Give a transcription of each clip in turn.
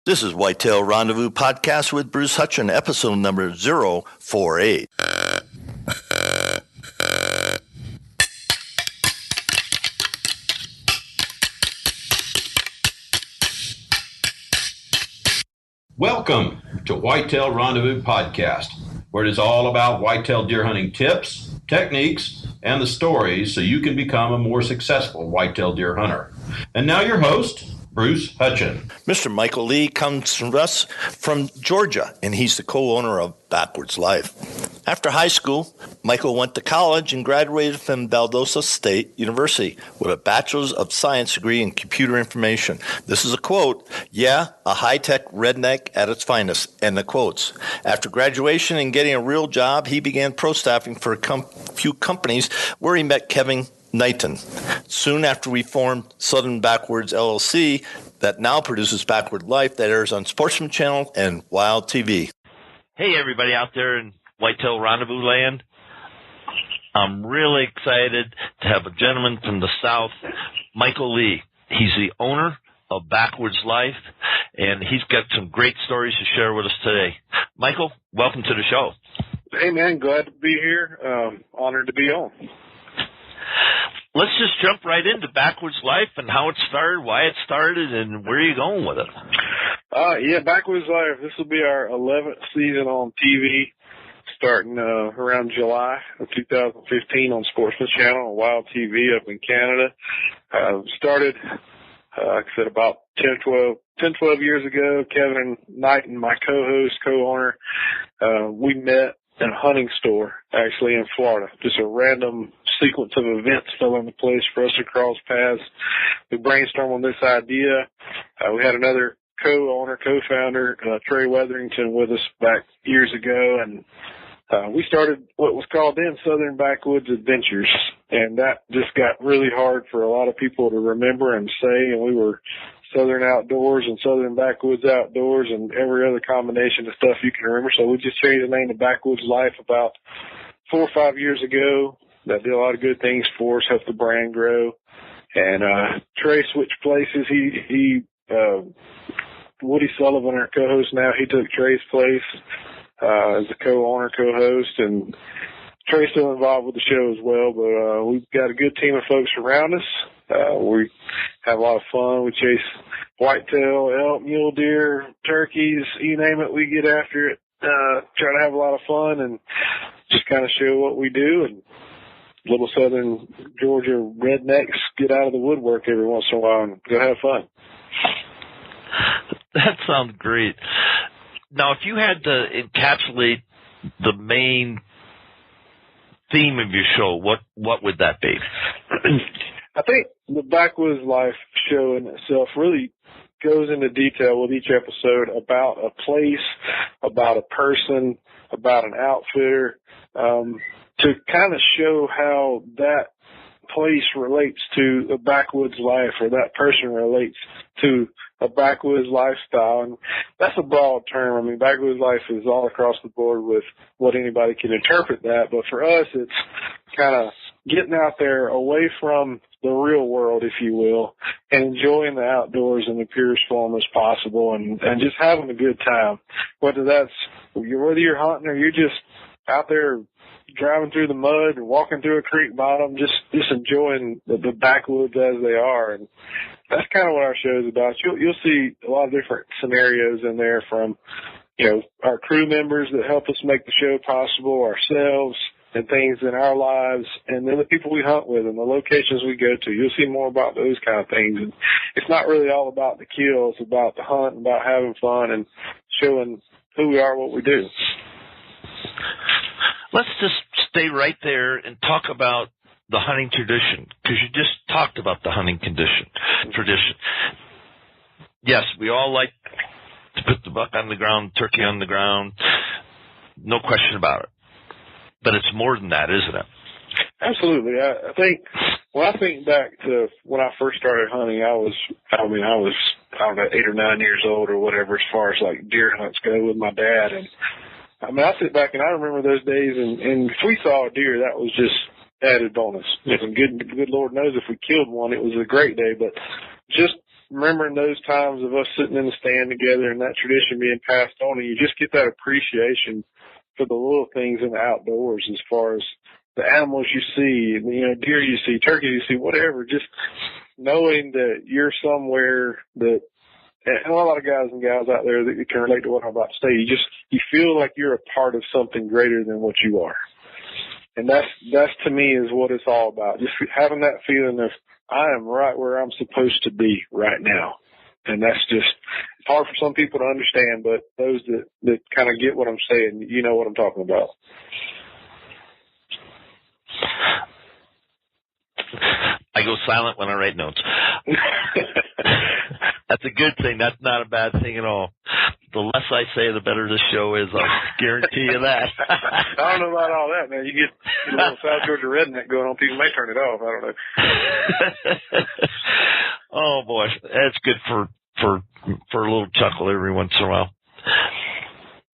This is Whitetail Rendezvous Podcast with Bruce Hutchin, episode number 048. Welcome to Whitetail Rendezvous Podcast, where it is all about whitetail deer hunting tips, techniques, and the stories so you can become a more successful whitetail deer hunter. And now your host, Bruce Hutchin. Mr. Michael Lee comes to us from Georgia, and he's the co-owner of Backwoods Life. After high school, Michael went to college and graduated from Valdosta State University with a bachelor's of science degree in computer information. This is a quote, "Yeah, a high-tech redneck at its finest," end the quotes. After graduation and getting a real job, he began pro staffing for a few companies where he met Kevin Knighton. Soon after, we formed Southern Backwoods LLC that now produces Backwoods Life that airs on Sportsman channel and Wild TV. Hey, everybody out there in Whitetail Rendezvous land. I'm really excited to have a gentleman from the South, Michael Lee. He's the owner of Backwoods Life, and he's got some great stories to share with us today. Michael, welcome to the show. Hey, man, glad to be here. Honored to be on. Let's just jump right into Backwoods Life and how it started, why it started, and where are you going with it? Backwoods Life. This will be our 11th season on TV, starting around July of 2015 on Sportsman channel and Wild TV up in Canada. Started, like I said, about 10, 12 years ago. Kevin Knighton, my co-host, co-owner, we met in a hunting store, actually, in Florida. Just a random sequence of events fell into place for us to cross paths. We brainstormed on this idea. We had another co-owner, co-founder, Trey Weatherington, with us back years ago, and we started what was called then Southern Backwoods Adventures, and that just got really hard for a lot of people to remember and say, and we were Southern Outdoors and Southern Backwoods Outdoors and every other combination of stuff you can remember. So we just changed the name to Backwoods Life about 4 or 5 years ago. That did a lot of good things for us, helped the brand grow. And Trey switched places. Woody Sullivan, our co-host now, he took Trey's place as a co-owner, co-host, and Trey's still involved with the show as well. But we've got a good team of folks around us. We have a lot of fun. We chase whitetail, elk, mule deer, turkeys, you name it, we get after it. Try to have a lot of fun and just kind of show what we do. And little Southern Georgia rednecks get out of the woodwork every once in a while and go have fun. That sounds great. Now, if you had to encapsulate the main theme of your show, what would that be? I think the Backwoods Life show in itself really goes into detail with each episode about a place, about a person, about an outfitter, to kind of show how that place relates to a backwoods life or that person relates to a backwoods lifestyle. And that's a broad term. I mean, backwoods life is all across the board with what anybody can interpret that. But for us, it's kind of getting out there away from the real world, if you will, and enjoying the outdoors in the purest form as possible and just having a good time. Whether you're hunting or you're just out there driving through the mud or walking through a creek bottom, just enjoying the backwoods as they are. And that's kind of what our show is about. You'll see a lot of different scenarios in there from, our crew members that help us make the show possible, ourselves, and things in our lives, and then the people we hunt with and the locations we go to. You'll see more about those kind of things. And it's not really all about the kill. It's about the hunt and about having fun and showing who we are, what we do. Let's just stay right there and talk about the hunting tradition, because you just talked about the hunting tradition. Yes, we all like to put the buck on the ground, turkey on the ground, no question about it. But it's more than that, isn't it? Absolutely. I think when I think back to when I first started hunting, I was, I don't know, 8 or 9 years old or whatever, as far as like deer hunts go with my dad. And I mean, I sit back and I remember those days, and if we saw a deer, that was just added bonus. And good Lord knows if we killed one, it was a great day. But just remembering those times of us sitting in the stand together and that tradition being passed on, and you just get that appreciation for the little things in the outdoors as far as the animals you see, deer you see, turkey you see, whatever, just knowing that you're somewhere that, and a lot of guys and gals out there that you can relate to what I'm about to say, you feel like you're a part of something greater than what you are. And that's to me is what it's all about. Just having that feeling of I am right where I'm supposed to be right now. And that's just hard for some people to understand, but those that kind of get what I'm saying, you know what I'm talking about. I go silent when I write notes. That's a good thing. That's not a bad thing at all. The less I say, the better this show is. I'll guarantee you that. I don't know about all that, man. You get a little South Georgia redneck going on, people may turn it off. I don't know. Oh boy, that's good for a little chuckle every once in a while.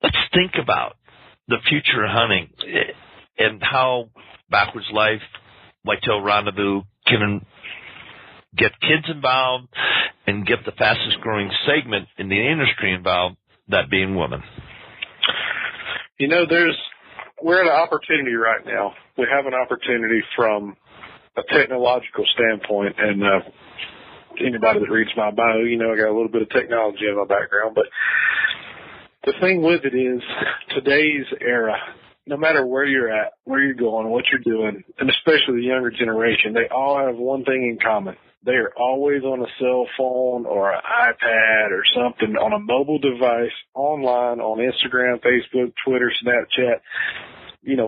Let's think about the future of hunting and how Backwoods Life, Whitetail Rendezvous can get kids involved and get the fastest growing segment in the industry involved, that being women. We're at an opportunity right now. We have an opportunity from a technological standpoint, and anybody that reads my bio, I got a little bit of technology in my background, but the thing with it is today's era, no matter where you're at, where you're going, what you're doing, and especially the younger generation, they all have one thing in common. They are always on a cell phone or an iPad or something, on a mobile device, online, on Instagram, Facebook, Twitter, Snapchat,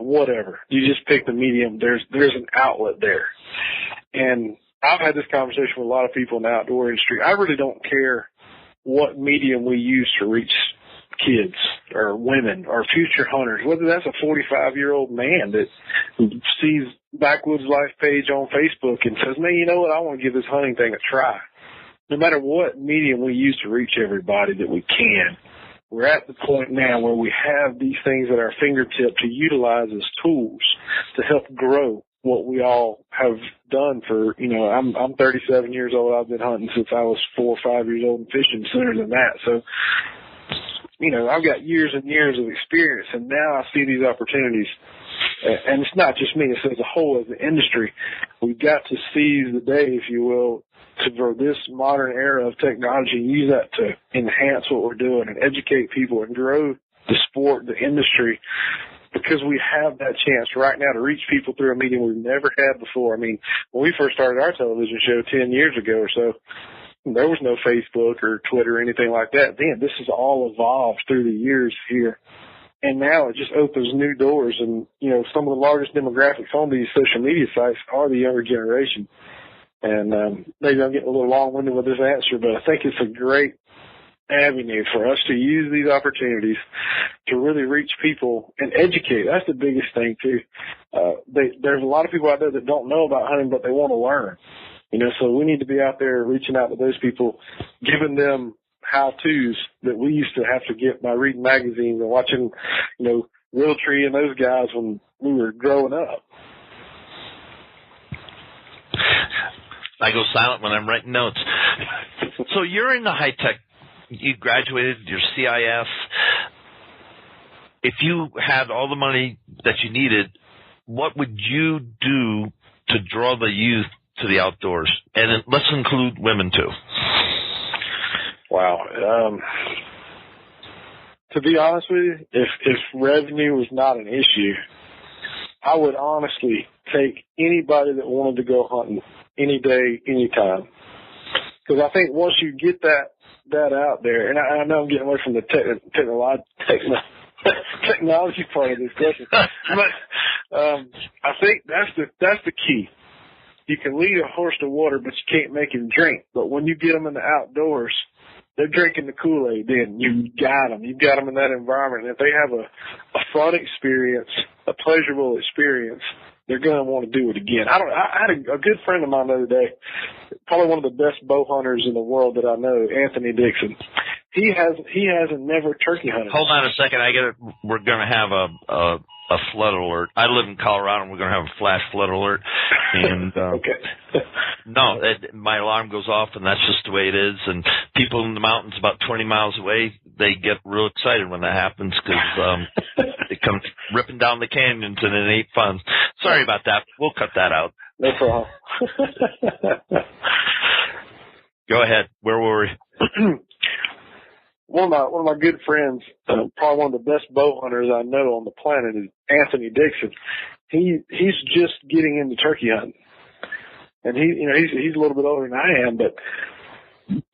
whatever. You just pick the medium. There's an outlet there. And I've had this conversation with a lot of people in the outdoor industry. I really don't care what medium we use to reach kids or women or future hunters, whether that's a 45-year-old man that sees Backwoods Life page on Facebook and says, man, you know what, I want to give this hunting thing a try. No matter what medium we use to reach everybody that we can, we're at the point now where we have these things at our fingertip to utilize as tools to help grow what we all have done for, I'm 37 years old. I've been hunting since I was 4 or 5 years old and fishing sooner than that. So, I've got years and years of experience, and now I see these opportunities. And it's not just me, it's as a whole, as an industry. We've got to seize the day, if you will, for this modern era of technology and use that to enhance what we're doing and educate people and grow the sport, the industry, because we have that chance right now to reach people through a medium we've never had before. I mean, when we first started our television show 10 years ago or so, there was no Facebook or Twitter or anything like that then. This has all evolved through the years here. And now it just opens new doors. And, some of the largest demographics on these social media sites are the younger generation. And maybe I'm getting a little long-winded with this answer, but I think it's a great avenue for us to use these opportunities to really reach people and educate. That's the biggest thing, too. There's a lot of people out there that don't know about hunting, but they want to learn. So we need to be out there reaching out to those people, giving them how-tos that we used to have to get by reading magazines and watching, Realtree and those guys when we were growing up. I go silent when I'm writing notes. So you're in the high-tech. You graduated your CIS. If you had all the money that you needed, what would you do to draw the youth to the outdoors? And let's include women too. Wow. To be honest with you, if revenue was not an issue, I would honestly take anybody that wanted to go hunting any day, any time. Because I think once you get that out there, and I know I'm getting away from the technology part of this question, but I think that's the key. You can lead a horse to water, but you can't make him drink. But when you get them in the outdoors, they're drinking the Kool-Aid. Then you got them. You've got them in that environment. And if they have a fun experience, a pleasurable experience, they're going to want to do it again. I had a good friend of mine the other day, probably one of the best bow hunters in the world that I know, Anthony Dixon. He hasn't never turkey hunted. Hold on a second. We're going to have a flood alert. I live in Colorado, and we're going to have a flash flood alert. And Okay. no, my alarm goes off, and that's just the way it is. And people in the mountains about 20 miles away, they get real excited when that happens because they come ripping down the canyons, and it ain't fun. Sorry about that. We'll cut that out. No problem. Go ahead. Where were we? One of my good friends, probably one of the best bow hunters I know on the planet, is Anthony Dixon. He's just getting into turkey hunting, and he's a little bit older than I am, but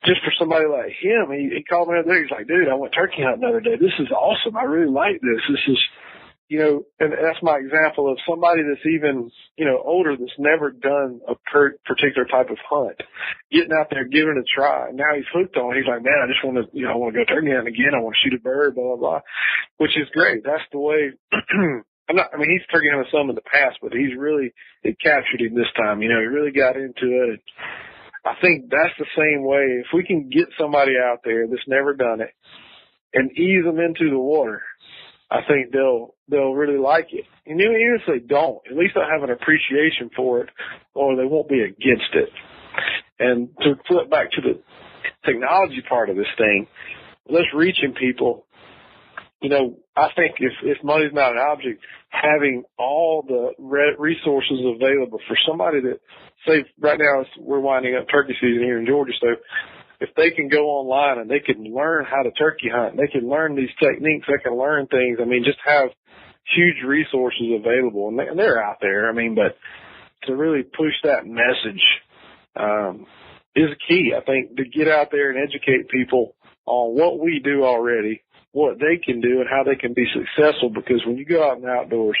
just for somebody like him, he called me up there. He's like, "Dude, I went turkey hunting the other day. This is awesome. I really like this. This is." And that's my example of somebody that's even, older, that's never done a particular type of hunt, getting out there, giving it a try. And now he's hooked on it. He's like, man, I just want to, I want to go turkey hunting again. I want to shoot a bird, blah, blah, blah, which is great. That's the way. He's turkey hunted some in the past, but it captured him this time. He really got into it. I think that's the same way. If we can get somebody out there that's never done it and ease them into the water, I think they'll really like it. And even if they don't, at least they'll have an appreciation for it, or they won't be against it. And to flip back to the technology part of this thing, let's reaching people. I think if money's not an object, having all the resources available for somebody that, say, right now we're winding up turkey season here in Georgia, so if they can go online and they can learn how to turkey hunt, they can learn these techniques, they can learn things. Just have huge resources available, and they're out there. But to really push that message is key. I think to get out there and educate people on what we do already, what they can do, and how they can be successful. Because when you go out in the outdoors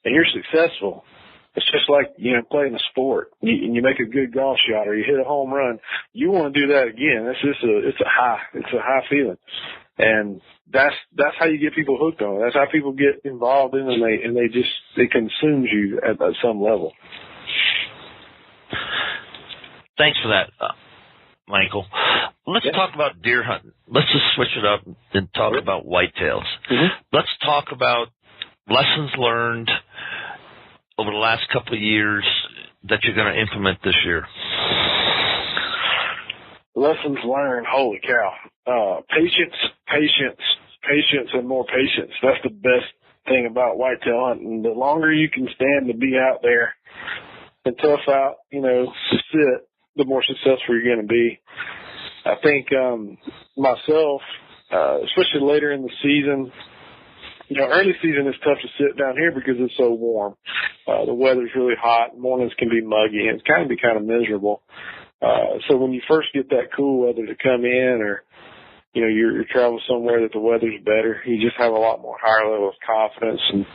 and you're successful, it's just like, playing a sport and you make a good golf shot or you hit a home run. You want to do that again. It's a high feeling. And that's how you get people hooked on it. That's how people get involved in it, and they consume you at some level. Thanks for that, Michael. Let's talk about deer hunting. Let's just switch it up and talk about whitetails. Mm-hmm. Let's talk about lessons learned over the last couple of years that you're going to implement this year. Lessons learned, holy cow. Patience, and more patience. That's the best thing about whitetail hunting. The longer you can stand to be out there and tough out, to sit, the more successful you're going to be. I think myself, especially later in the season, early season is tough to sit down here because it's so warm. The weather's really hot. Mornings can be muggy, and it can be kind of miserable. So when you first get that cool weather to come in, or you're traveling somewhere that the weather's better, you just have a lot more higher level of confidence, and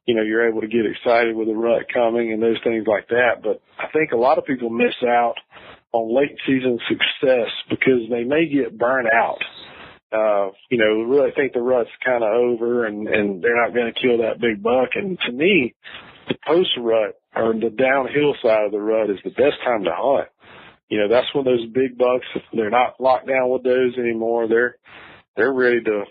you're able to get excited with the rut coming and those things like that. But I think a lot of people miss out on late season success because they may get burnt out. Really think the rut's kind of over and they're not going to kill that big buck. And to me, the post rut or the downhill side of the rut is the best time to hunt. That's when those big bucks, they're not locked down with those anymore. They're ready to,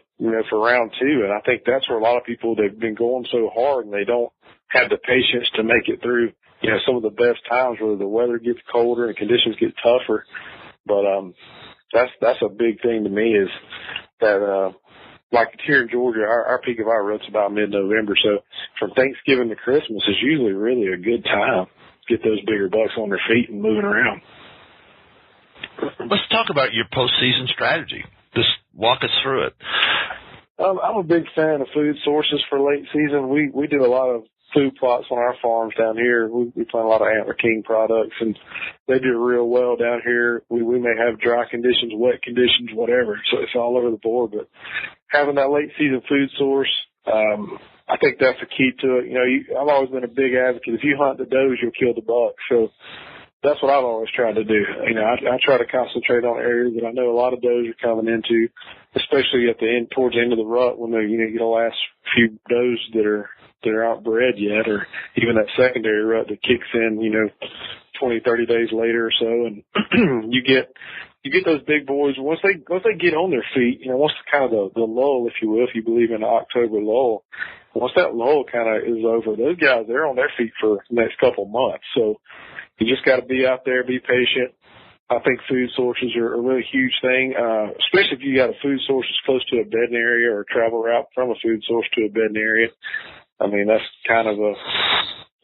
for round two. And I think that's where a lot of people, they've been going so hard and they don't have the patience to make it through, some of the best times where the weather gets colder and conditions get tougher. But, that's a big thing to me is that, like here in Georgia, our peak of our rut's about mid-November. So from Thanksgiving to Christmas is usually really a good time to get those bigger bucks on their feet and moving around. Let's talk about your postseason strategy. Just walk us through it. I'm a big fan of food sources for late season. We do a lot of food plots on our farms down here. We plant a lot of Antler King products, and they do real well down here. We may have dry conditions, wet conditions, whatever. So it's all over the board. But having that late season food source, I think that's the key to it. I've always been a big advocate. If you hunt the does, you'll kill the buck. So that's what I've always tried to do. I try to concentrate on areas that I know a lot of does are coming into, especially at the end, towards the end of the rut when you get the last few does that are outbred yet, or even that secondary rut that kicks in, 20, 30 days later or so, and you get those big boys once they get on their feet. Once kind of the lull, if you will, if you believe in the October lull, once that lull kind of is over, those guys, they're on their feet for the next couple of months. So you just got to be out there, be patient. I think food sources are a really huge thing, especially if you got a food source that's close to a bedding area or a travel route from a food source to a bedding area. I mean, that's kind of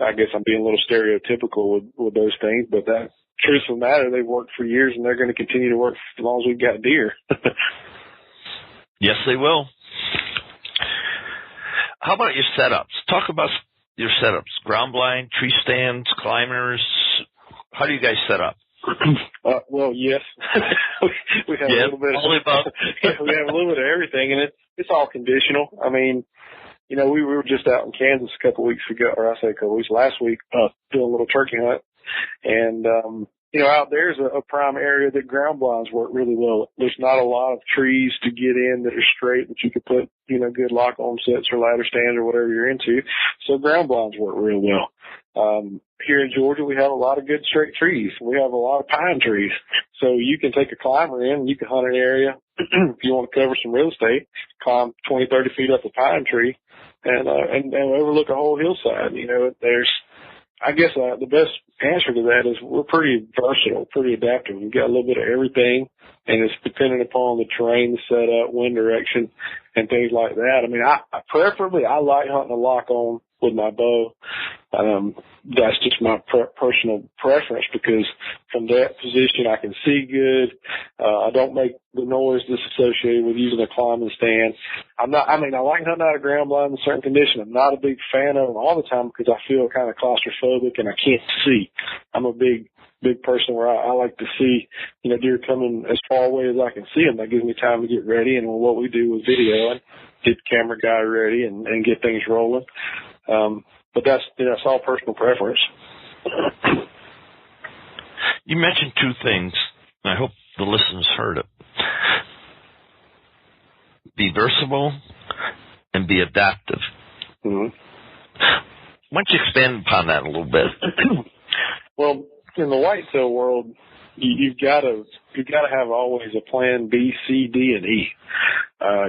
I guess I'm being a little stereotypical with those things, but that truth of the matter, they've worked for years and they're going to continue to work as long as we've got deer. Yes, they will. How about your setups? Talk about your setups. Ground blind, tree stands, climbers. How do you guys set up? Well, yes. we have a little bit we have a little bit of everything, and it's all conditional. I mean, you know, we were just out in Kansas a couple of weeks ago, or I say a couple of weeks, last week, doing a little turkey hunt. And, you know, out there is a prime area that ground blinds work really well. There's not a lot of trees to get in that are straight that you could put, you know, good lock-on sets or ladder stands or whatever you're into. So ground blinds work real well. Here in Georgia, we have a lot of good straight trees. We have a lot of pine trees. So you can take a climber in and you can hunt an area. If you want to cover some real estate, climb 20, 30 feet up a pine tree and overlook a whole hillside. You know, I guess the best answer to that is we're pretty versatile, pretty adaptive. We've got a little bit of everything, and it's dependent upon the terrain, the setup, wind direction, and things like that. I mean, preferably I like hunting a lock-on with my bow. That's just my personal preference because from that position I can see good. I don't make the noise that's associated with using a climbing stand. I like hunting out of ground blind in certain conditions. I'm not a big fan of them all the time because I feel kind of claustrophobic and I can't see. I'm a big person where I like to see, you know, deer coming as far away as I can see them. That gives me time to get ready. And what we do with video and get the camera guy ready and get things rolling. But that's all personal preference. You mentioned two things, and I hope the listeners heard it. Be versatile and be adaptive. Mm-hmm. Why don't you expand upon that a little bit? Well, in the whitetail world, you've got to have always a plan B, C, D, and E.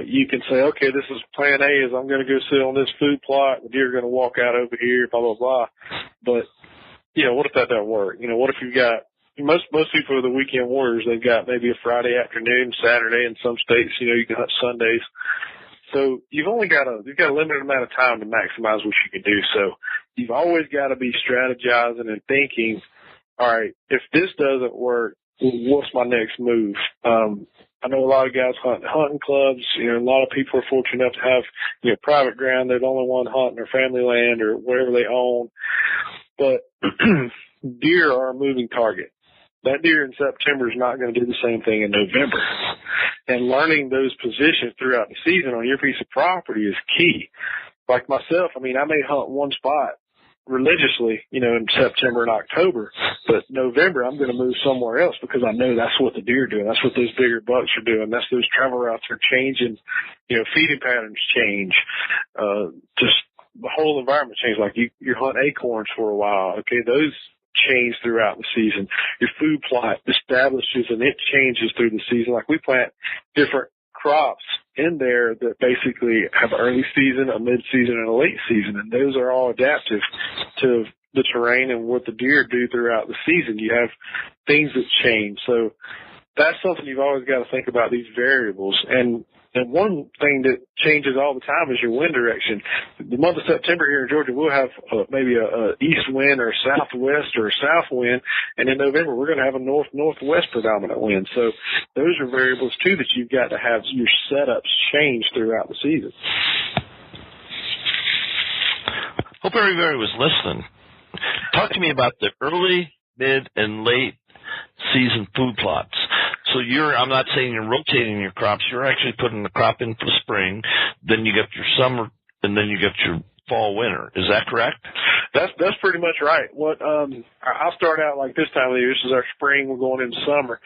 You can say, okay, this is plan A is I'm going to go sit on this food plot. The deer are going to walk out over here, blah, blah, blah. But, you know, what if that doesn't work? You know, what if you've got, most people are the weekend warriors. They've got maybe a Friday afternoon, Saturday, in some states, you know, you can hunt Sundays. So you've got a limited amount of time to maximize what you can do. So you've always got to be strategizing and thinking, all right, if this doesn't work, what's my next move? I know a lot of guys hunt hunting clubs. You know, a lot of people are fortunate enough to have, you know, private ground. They're the only one hunting their family land or whatever they own. But deer are a moving target. That deer in September is not going to do the same thing in November. And learning those positions throughout the season on your piece of property is key. Like myself, I mean, I may hunt one spot religiously, you know, in September and October, but November I'm going to move somewhere else because I know that's what the deer are doing. That's what those bigger bucks are doing. That's those travel routes are changing, you know, feeding patterns change, just the whole environment changes. Like you hunt acorns for a while. Okay. Those change throughout the season. Your food plot establishes and it changes through the season. Like we plant different crops in there that basically have an early season, a mid-season, and a late season, and those are all adaptive to the terrain and what the deer do throughout the season. You have things that change. So that's something you've always got to think about, these variables. And one thing that changes all the time is your wind direction. The month of September here in Georgia, we'll have maybe a east wind or a southwest or a south wind, and in November we're going to have a north-northwest predominant wind. So those are variables too that you've got to have your setups change throughout the season. Hope everybody was listening. Talk to me about the early, mid, and late season food plots. So I'm not saying you're rotating your crops. You're actually putting the crop in for spring. Then you get your summer, and then you get your fall, winter. Is that correct? That's pretty much right. I'll start out like this time of the year. This is our spring. We're going into summer.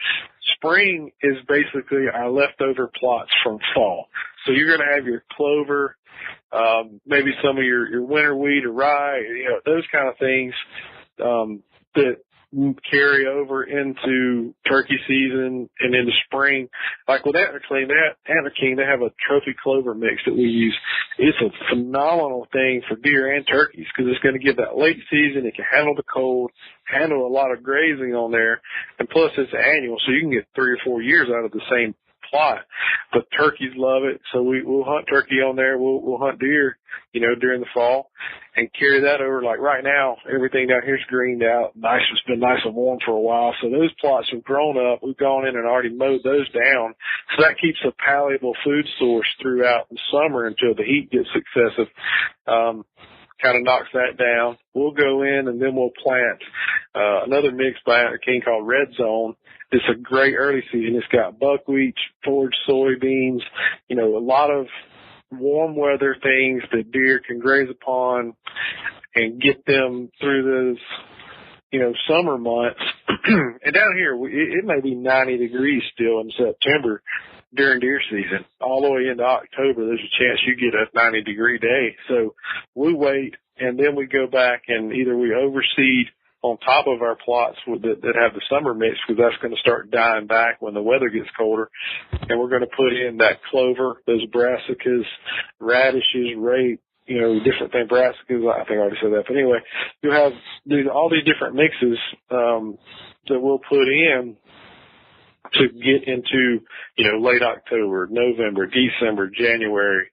Spring is basically our leftover plots from fall. So you're going to have your clover, maybe some of your winter wheat or rye, you know, those kind of things that carry over into turkey season and into spring. Like with Antler King, they have a trophy clover mix that we use. It's a phenomenal thing for deer and turkeys because it's going to give that late season. It can handle the cold, handle a lot of grazing on there, and plus it's annual, so you can get 3 or 4 years out of the same plot. But turkeys love it, so we'll hunt turkey on there. We'll hunt deer, during the fall and carry that over. Like right now, everything down here's greened out. Nice, it's been nice and warm for a while. So those plots have grown up. We've gone in and already mowed those down. So that keeps a palatable food source throughout the summer until the heat gets excessive. Kind of knocks that down. We'll go in and then we'll plant another mix by Antler King called Red Zone. It's a great early season. It's got buckwheat, forage soybeans, a lot of warm weather things that deer can graze upon and get them through those, summer months. And down here, it may be 90 degrees still in September during deer season. All the way into October, there's a chance you get a 90-degree day. So we wait, and then we go back and either we overseed on top of our plots that have the summer mix, because that's going to start dying back when the weather gets colder. And we're going to put in that clover, those brassicas, radishes, rape, different things, brassicas, I think I already said that. But anyway, you'll have all these different mixes that we'll put in to get into, late October, November, December, January.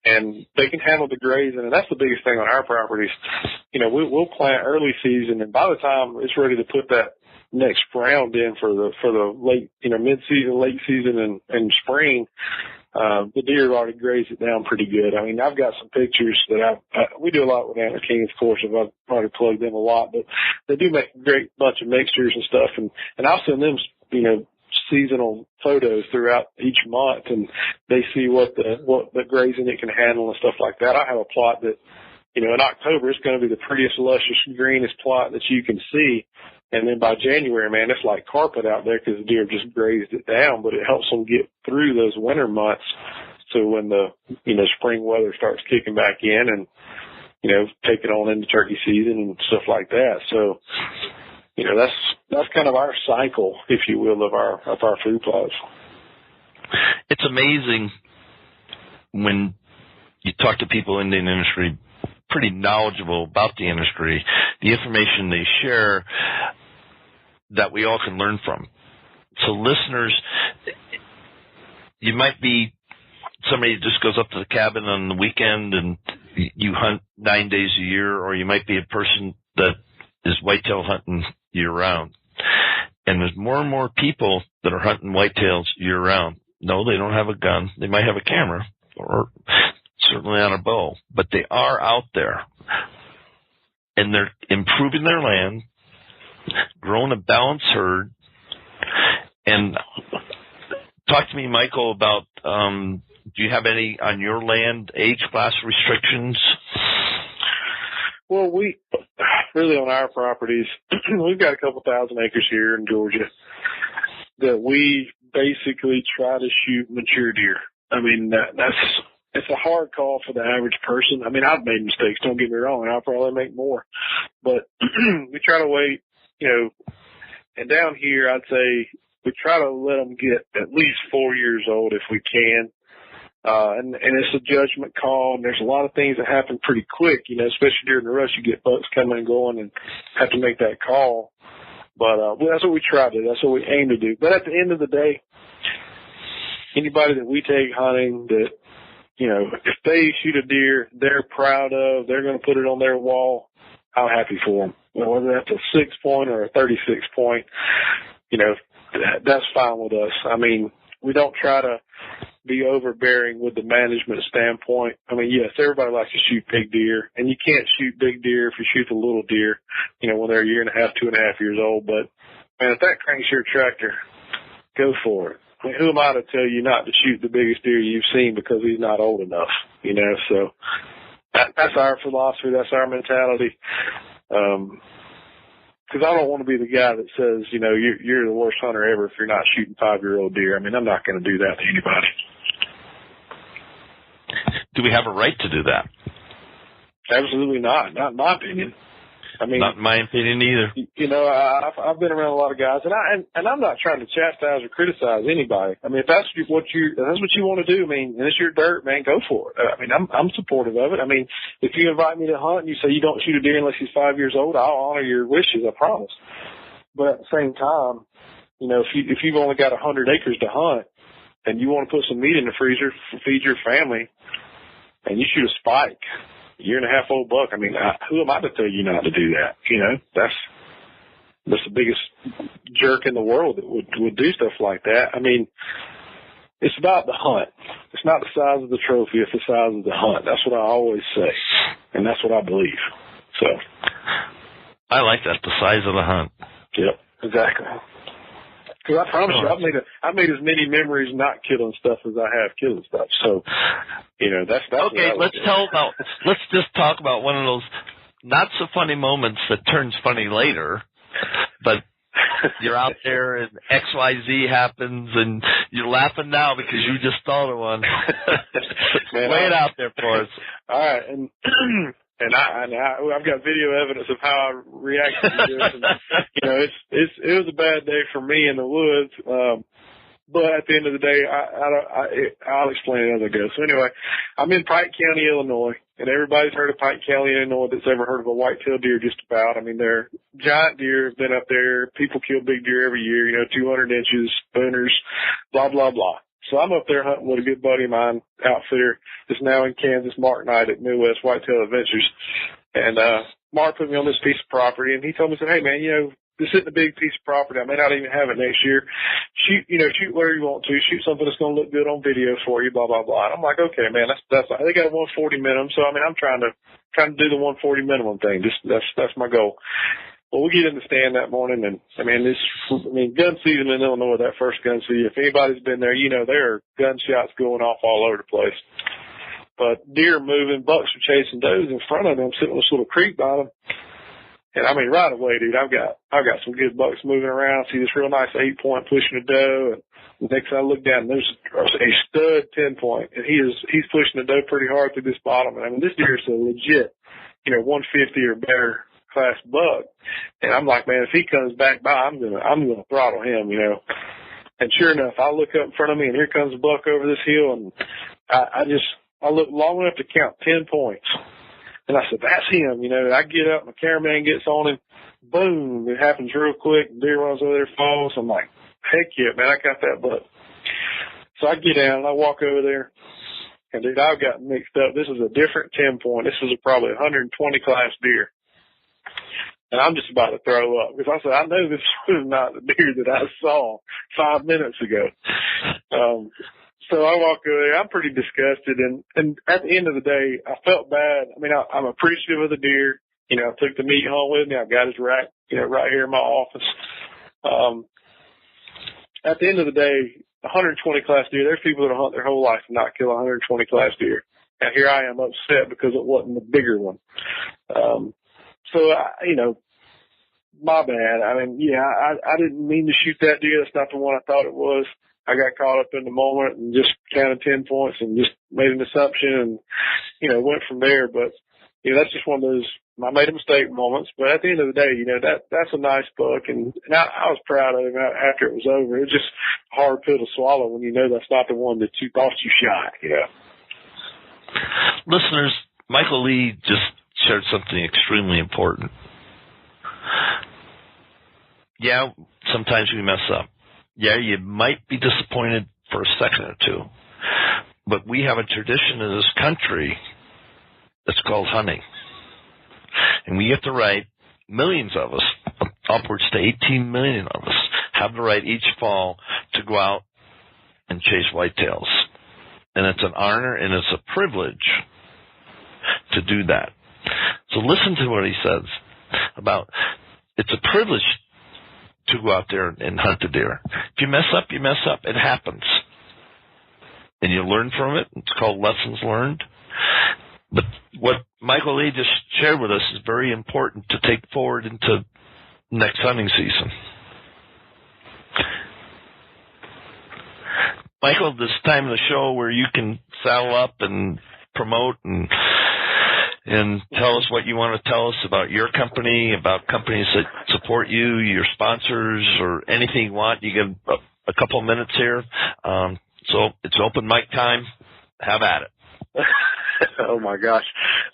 And they can handle the grazing, and that's the biggest thing on our properties. We'll plant early season, and by the time it's ready to put that next round in for the late, mid-season, late season, and spring, the deer have already grazed it down pretty good. I mean, I've got some pictures that we do a lot with Antler King, of course. I've already plugged them a lot, but they do make a great bunch of mixtures and stuff, and I'll send them, seasonal photos throughout each month, and they see what the grazing it can handle and stuff like that. I have a plot that, in October, it's going to be the prettiest, luscious, greenest plot that you can see. And then by January, man, it's like carpet out there because the deer just grazed it down, but it helps them get through those winter months. So when the, spring weather starts kicking back in and, taking on into turkey season and stuff like that. So, that's kind of our cycle, if you will, of our food plots. It's amazing when you talk to people in the industry, pretty knowledgeable about the industry, the information they share that we all can learn from. So listeners, you might be somebody who just goes up to the cabin on the weekend and you hunt 9 days a year, or you might be a person that is whitetail hunting year-round. And there's more and more people that are hunting whitetails year-round. No, they don't have a gun. They might have a camera or certainly on a bow, but they are out there. And they're improving their land, growing a balanced herd. And talk to me, Michael, about do you have any on your land age class restrictions? Well, we really on our properties, we've got a couple thousand acres here in Georgia that we basically try to shoot mature deer. I mean, it's a hard call for the average person. I mean, I've made mistakes, don't get me wrong, and I'll probably make more. But we try to wait, and down here I'd say we try to let them get at least 4 years old if we can. And it's a judgment call, and there's a lot of things that happen pretty quick, especially during the rush. You get bucks coming and going and have to make that call. But that's what we try to do. That's what we aim to do. But at the end of the day, anybody that we take hunting that, if they shoot a deer they're proud of, they're going to put it on their wall, I'm happy for them. Whether that's a 6-point or a 36-point, that's fine with us. I mean, we don't try to be overbearing with the management standpoint. I mean, yes, everybody likes to shoot big deer, and you can't shoot big deer if you shoot the little deer, when they're a year and a half, 2.5 years old. But, man, if that cranks your tractor, go for it. I mean, who am I to tell you not to shoot the biggest deer you've seen because he's not old enough, So that's our philosophy. That's our mentality. Because I don't want to be the guy that says, you're the worst hunter ever if you're not shooting 5-year-old deer. I mean, I'm not going to do that to anybody. Do we have a right to do that? Absolutely not. Not in my opinion. I mean, not in my opinion either. You know, I've been around a lot of guys, and I'm not trying to chastise or criticize anybody. I mean, if that's what you want to do, I mean, and it's your dirt, man, go for it. I mean, I'm supportive of it. I mean, if you invite me to hunt and you say you don't shoot a deer unless he's 5 years old, I'll honor your wishes, I promise. But at the same time, you know, if you've only got 100 acres to hunt and you want to put some meat in the freezer to feed your family, and you shoot a spike, a 1.5-year-old buck, I mean, who am I to tell you not to do that? You know, that's the biggest jerk in the world that would do stuff like that. I mean, it's about the hunt. It's not the size of the trophy, it's the size of the hunt. That's what I always say, and that's what I believe. So, I like that, the size of the hunt. Yep, exactly. Because I promise you, I've made as many memories not killing stuff as I have killing stuff. So, you know, that's okay. Let's just talk about one of those not so funny moments that turns funny later, but you're out there and XYZ happens and you're laughing now because you just thought of one. Lay it out there for us. All right, and I've got video evidence of how I reacted to this. And, you know, it was a bad day for me in the woods. But at the end of the day, I'll explain it as I go. So anyway, I'm in Pike County, Illinois, and everybody's heard of Pike County, Illinois that's ever heard of a white-tailed deer just about. I mean, they're giant deer have been up there. People kill big deer every year, you know, 200 inches, spooners, blah, blah, blah. So I'm up there hunting with a good buddy of mine, outfitter, that's now in Kansas, Mark Knight at Midwest Whitetail Adventures. And Mark put me on this piece of property, and he told me, said, hey, man, you know, this isn't a big piece of property. I may not even have it next year. Shoot whatever you want to. Shoot something that's going to look good on video for you, blah, blah, blah. And I'm like, okay, man, they got a 140 minimum. So, I mean, I'm trying to do the 140 minimum thing. That's my goal. Well, we get in the stand that morning, and gun season in Illinois, that first gun season, if anybody's been there, you know, there are gunshots going off all over the place. But deer moving, bucks are chasing does in front of them, sitting on this little creek bottom. And I mean, right away, dude, I've got some good bucks moving around. I see this real nice 8-point pushing a doe, and the next time I look down, there's a stud 10-point, and he's pushing the doe pretty hard through this bottom. And I mean, this deer is a legit, you know, 150 or better class buck. And I'm like, man, if he comes back by, I'm gonna throttle him, you know. And sure enough, I look up in front of me, and here comes a buck over this hill, and I look long enough to count 10 points. And I said, that's him, you know. I get up, my cameraman gets on him, boom, it happens real quick, the deer runs over there, falls. I'm like, heck yeah, man, I got that buck. So I get down, and I walk over there, and dude, I've got mixed up. This is a different 10-point. This is probably 120 class deer. And I'm just about to throw up because I said, I know this was not the deer that I saw 5 minutes ago. So I walk over there. I'm pretty disgusted. And at the end of the day, I felt bad. I mean, I'm appreciative of the deer. You know, I took the meat home with me. I've got his rack, you know, right here in my office. At the end of the day, 120 class deer, there's people that hunt their whole life and not kill 120 class deer. And here I am upset because it wasn't the bigger one. So, you know, my bad. I mean, yeah, I didn't mean to shoot that deer. That's not the one I thought it was. I got caught up in the moment and just counted 10 points and just made an assumption and, you know, went from there. But, you know, that's just one of those, I made a mistake moments. But at the end of the day, you know, that's a nice buck. And I was proud of him after it was over. It was just a hard pill to swallow when you know that's not the one that you thought you shot, you know. Listeners, Michael Lee just shared something extremely important. Yeah, sometimes we mess up. Yeah, you might be disappointed for a second or two, but we have a tradition in this country that's called hunting. And we get the right, millions of us, upwards to 18 million of us, have the right each fall to go out and chase whitetails. And it's an honor and it's a privilege to do that. So listen to what he says about it's a privilege to go out there and hunt the deer. If you mess up, you mess up. It happens. And you learn from it. It's called lessons learned. But what Michael Lee just shared with us is very important to take forward into next hunting season. Michael, this time of the show where you can saddle up and promote and and tell us what you want to tell us about your company, about companies that support you, your sponsors, or anything you want. You get a couple minutes here. So it's open mic time. Have at it. Oh my gosh.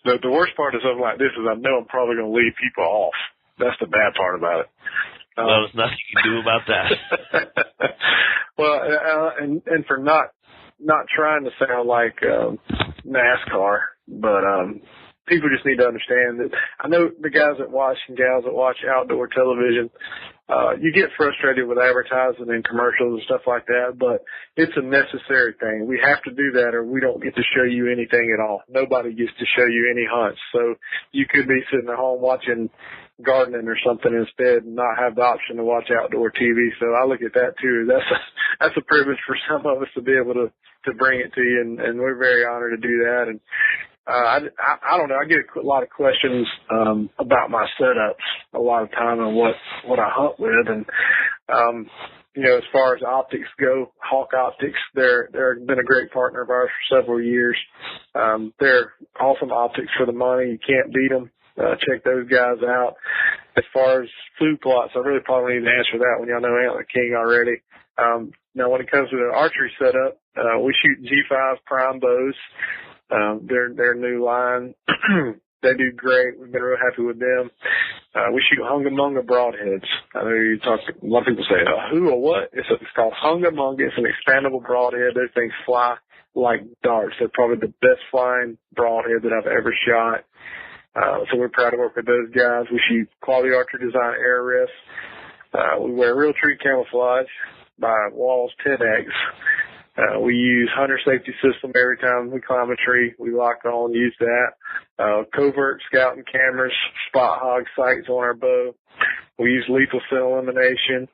The worst part of something like this is I know I'm probably going to leave people off. That's the bad part about it. Well, there's nothing you can do about that. Well, and for not trying to sound like NASCAR, but people just need to understand that I know the guys that watch and gals that watch outdoor television, you get frustrated with advertising and commercials and stuff like that, but it's a necessary thing. We have to do that or we don't get to show you anything at all. Nobody gets to show you any hunts. So you could be sitting at home watching gardening or something instead and not have the option to watch outdoor TV. So I look at that too. That's a privilege for some of us to be able to bring it to you, and we're very honored to do that. And I don't know. I get a lot of questions about my setups a lot of time and what I hunt with, and as far as optics go, Hawk Optics, they're been a great partner of ours for several years. They're awesome optics for the money. You can't beat them. Check those guys out. As far as food plots, I really probably need to answer that when y'all know Antler King already. Now, when it comes to the archery setup, we shoot G5 prime bows. Their new line. They do great. We've been real happy with them. We shoot Hungamunga broadheads. I know a lot of people say, who or what? It's called Hungamunga. It's an expandable broadhead. Those things fly like darts. They're probably the best flying broadhead that I've ever shot. So we're proud to work with those guys. We shoot quality archery design air rifts. We wear real tree camouflage by Walls 10X. We use hunter safety system every time we climb a tree. We lock on, use that. Covert scouting cameras, spot hog sights on our bow. We use lethal scent elimination.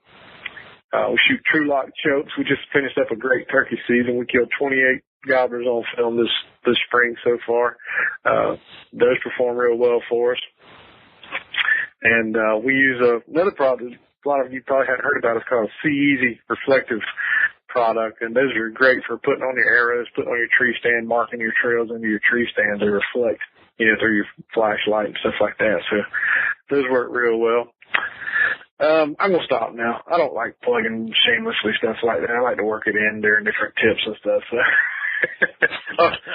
We shoot true lock chokes. We just finished up a great turkey season. We killed 28 gobblers on film this spring so far. Those perform real well for us. And we use another product a lot of you probably hadn't heard about. It's called See Easy reflective product, and those are great for putting on your arrows, putting on your tree stand, marking your trails into your tree stands. They reflect, through your flashlight and stuff like that. So those work real well. I'm going to stop now. I don't like plugging shamelessly stuff like that. I like to work it in during different tips and stuff. So.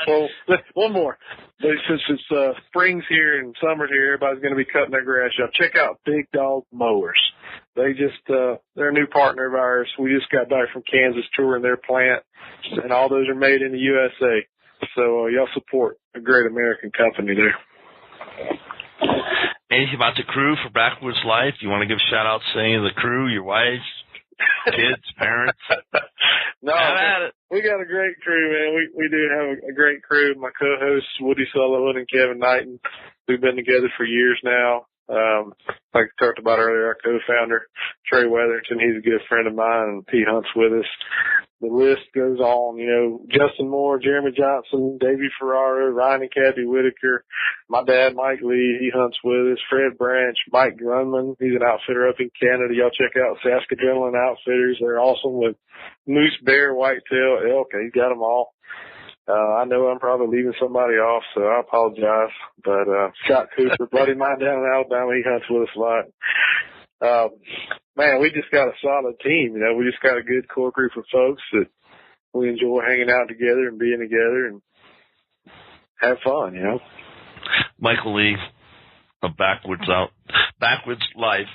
Well, one more. Since it's spring's here and summer's here, everybody's going to be cutting their grass up. Check out Big Dog Mowers. They they're a new partner of ours. We just got back from Kansas touring their plant, and all those are made in the USA. So y'all support a great American company there. Anything about the crew for Backwoods Life? You want to give a shout out to any of the crew, your wives, kids, parents? No, we got a great crew, man. We do have a great crew. My co-hosts, Woody Sullivan and Kevin Knighton, we've been together for years now. Like I talked about earlier, our co-founder, Trey Weatherington, he's a good friend of mine, and he hunts with us. The list goes on, Justin Moore, Jeremy Johnson, Davey Ferraro, Ryan and Kathy Whitaker, my dad, Mike Lee, he hunts with us, Fred Branch, Mike Grunman, he's an outfitter up in Canada. Y'all check out Saskadrenaline Outfitters. They're awesome with moose, bear, whitetail, elk. He's got them all. I know I'm probably leaving somebody off, so I apologize. But Scott Cooper, buddy of mine down in Alabama, he hunts with us a lot. Man, we just got a solid team. We just got a good core group of folks that we enjoy hanging out together and being together and have fun, Michael Lee of Backwoods Life.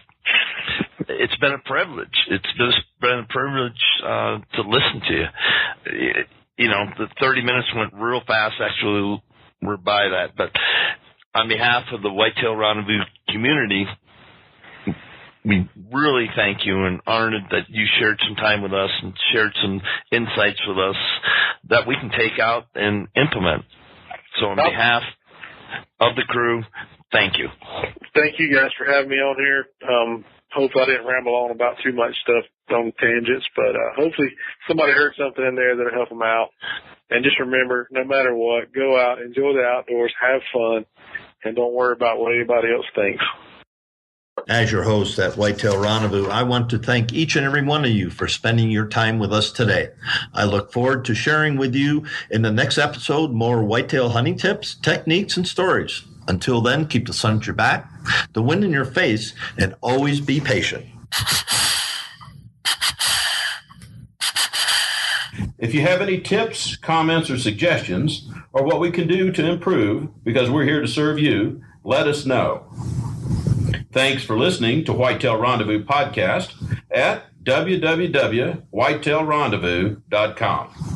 It's been a privilege. It's been a privilege to listen to you. The 30 minutes went real fast. Actually, we're by that. But on behalf of the Whitetail Rendezvous community, we really thank you and honored that you shared some time with us and shared some insights with us that we can take out and implement. So on behalf of the crew, thank you. Thank you guys for having me on here. Hope I didn't ramble on about too much stuff on tangents, but hopefully somebody heard something in there that'll help them out. And just remember, no matter what, go out, enjoy the outdoors, have fun, and don't worry about what anybody else thinks. As your host at Whitetail Rendezvous, I want to thank each and every one of you for spending your time with us today. I look forward to sharing with you in the next episode more whitetail hunting tips, techniques, and stories. Until then, keep the sun at your back, the wind in your face, and always be patient. If you have any tips, comments, or suggestions, or what we can do to improve, because we're here to serve you, let us know. Thanks for listening to Whitetail Rendezvous Podcast at www.whitetailrendezvous.com.